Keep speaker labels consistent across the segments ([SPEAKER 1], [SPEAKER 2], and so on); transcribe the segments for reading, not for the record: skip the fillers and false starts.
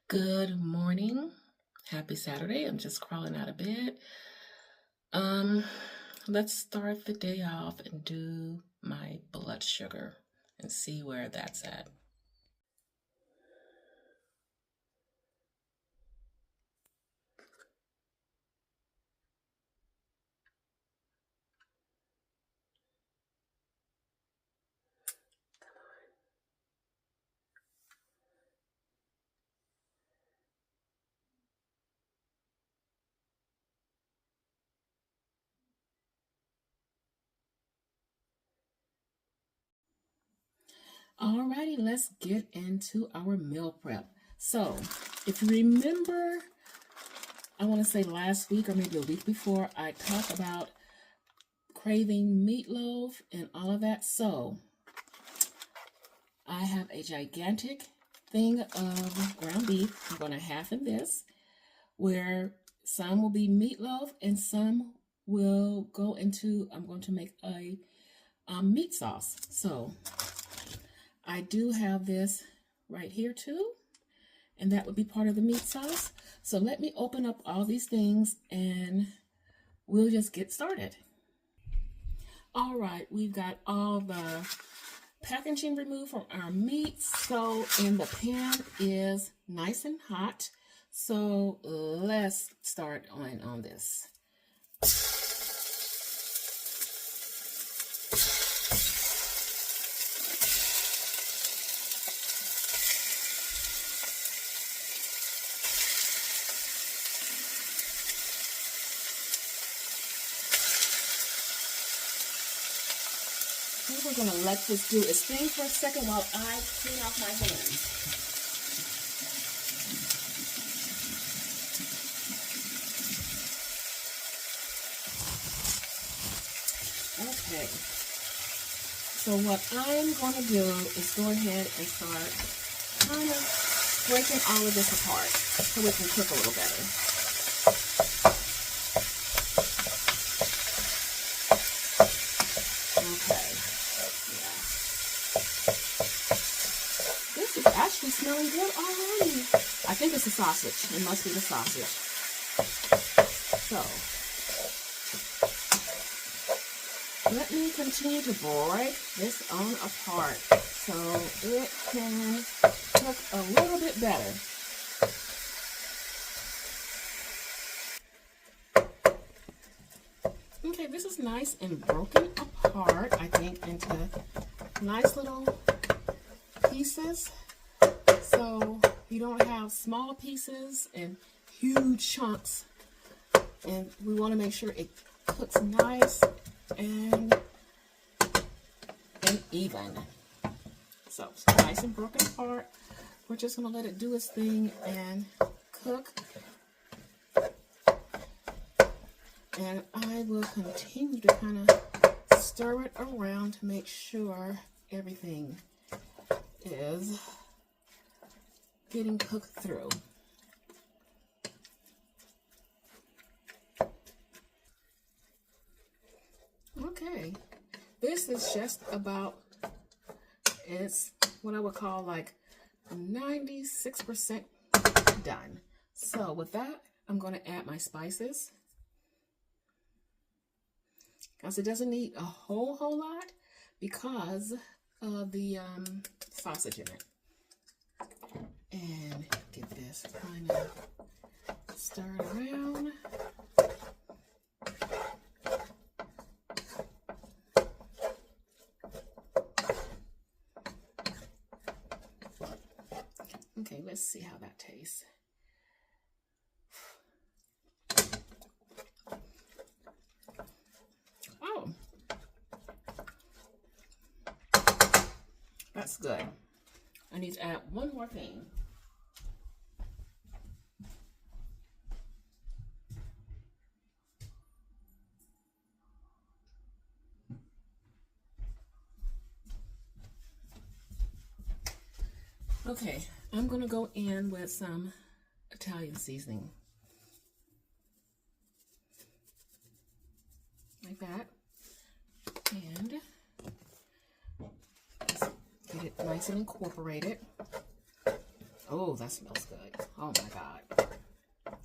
[SPEAKER 1] Good morning. Happy Saturday. I'm just crawling out of bed. Let's start the day off and do my blood sugar and see where that's at. Alrighty, let's get into our meal prep. So, if you remember, I want to say last week or maybe a week before, I talked about craving meatloaf and all of that. So, I have a gigantic thing of ground beef. I'm going to half in this, where some will be meatloaf and some will go into, I'm going to make a meat sauce. So I do have this right here too, and that would be part of the meat sauce. So let me open up all these things and we'll just get started. All right, we've got all the packaging removed from our meat. So, and the pan is nice and hot. So let's start on this. We're going to let this do its thing for a second while I clean off my hands. Okay. So what I'm going to do is go ahead and start kind of breaking all of this apart so we can cook a little better. Actually smelling good already. I think it's the sausage. It must be the sausage. So, let me continue to break this on apart so it can cook a little bit better. Okay, this is nice and broken apart, I think, into nice little pieces. So you don't have small pieces and huge chunks, and we want to make sure it cooks nice and even. So it's nice and broken apart. We're just going to let it do its thing and cook. And I will continue to kind of stir it around to make sure everything is getting cooked through. Okay, this is just about, it's what I would call like 96% done. So with that, I'm going to add my spices. Because it doesn't need a whole lot because of the sausage in it. And get this kind of stirred around. Okay, let's see how that tastes. Oh, that's good. I need to add one more thing. Okay, I'm going to go in with some Italian seasoning. Like that. And get it nice and incorporated. Oh, that smells good. Oh my God.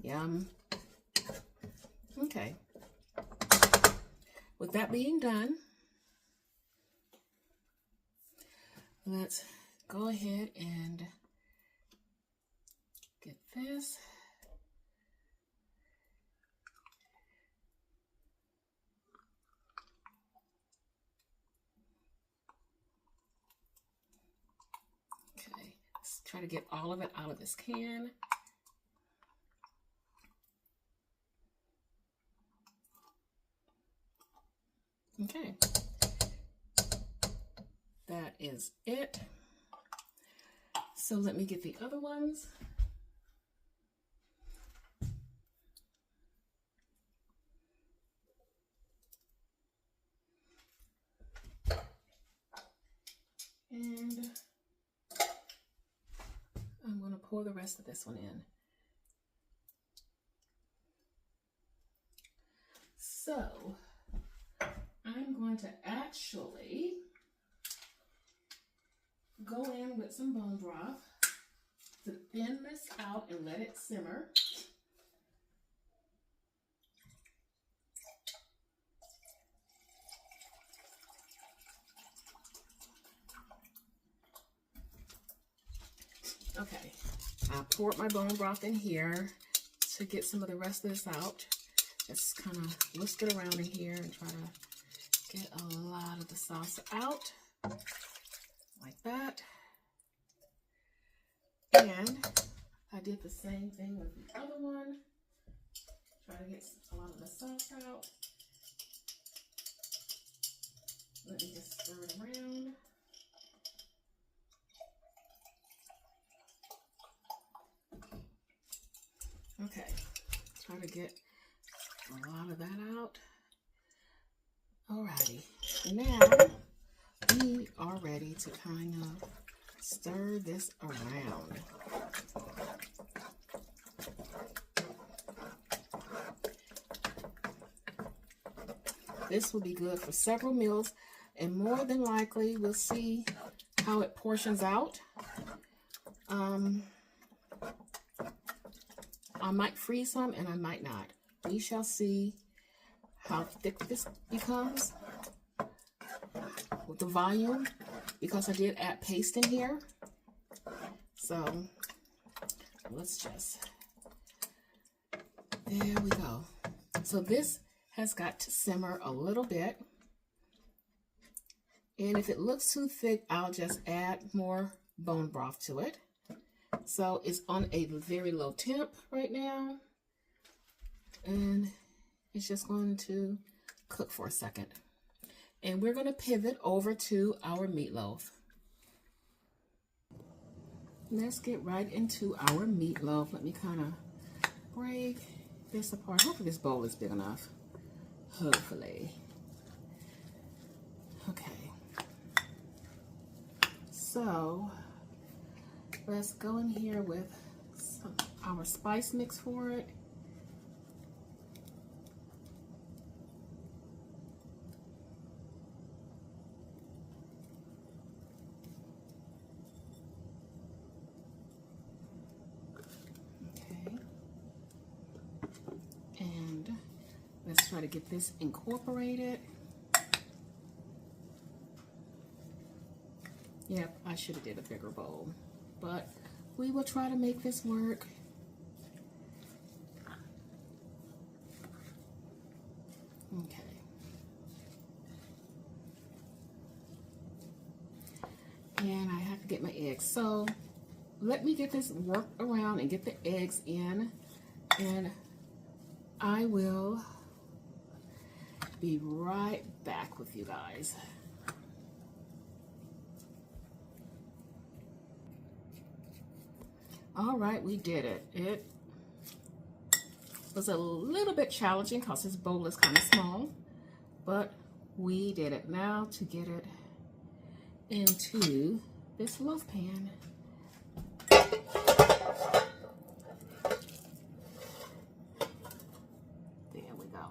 [SPEAKER 1] Yum. Okay. With that being done, let's go ahead and get this. Okay, let's try to get all of it out of this can. Okay, that is it. So let me get the other ones. And I'm going to pour the rest of this one in. So I'm going to actually go in with some bone broth to thin this out and let it simmer. Okay, I poured my bone broth in here to get some of the rest of this out. Just kind of whisk it around in here and try to get a lot of the sauce out, like that. And I did the same thing with the other one. Try to get a lot of the sauce out. Let me just stir it around. Okay, try to get a lot of that out. Alrighty, now we are ready to kind of stir this around. This will be good for several meals, and more than likely we'll see how it portions out. I might freeze some and I might not. We shall see how thick this becomes with the volume, because I did add paste in here. So let's just, there we go. So this has got to simmer a little bit. And if it looks too thick, I'll just add more bone broth to it. So it's on a very low temp right now. And it's just going to cook for a second. And we're going to pivot over to our meatloaf. Let's get right into our meatloaf. Let me kind of break this apart. Hopefully this bowl is big enough. Hopefully. Okay. So let's go in here with our spice mix for it. Okay. And let's try to get this incorporated. Yep, I should have did a bigger bowl, but we will try to make this work. Okay. And I have to get my eggs. So let me get this worked around and get the eggs in, and I will be right back with you guys. All right, we did it. It was a little bit challenging because this bowl is kind of small, but we did it. Now to get it into this loaf pan. There we go.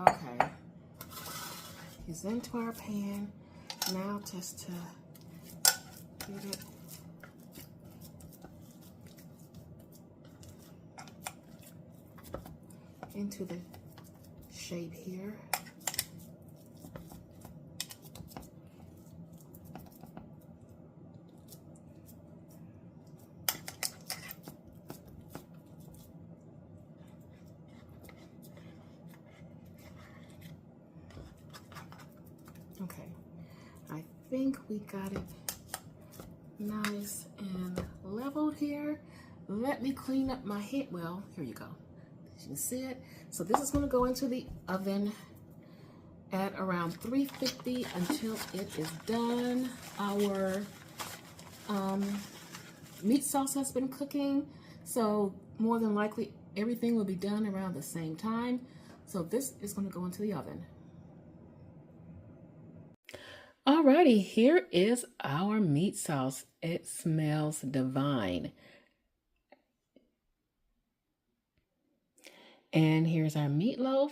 [SPEAKER 1] Okay. It's into our pan. Now just to get it into the shape here. Okay, I think we got it nice and leveled here. Let me clean up my head. Well, here you go. You can see it. So this is going to go into the oven at around 350 until it is done. Our meat sauce has been cooking, so more than likely everything will be done around the same time. So this is going to go into the oven. Alrighty, here is our meat sauce. It smells divine. And here's our meatloaf.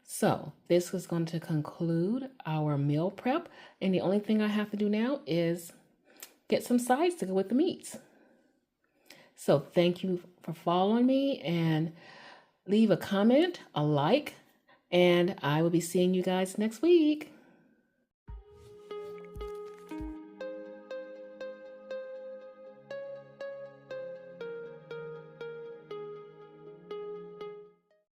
[SPEAKER 1] So this is going to conclude our meal prep. And the only thing I have to do now is get some sides to go with the meats. So thank you for following me, and leave a comment, a like, and I will be seeing you guys next week.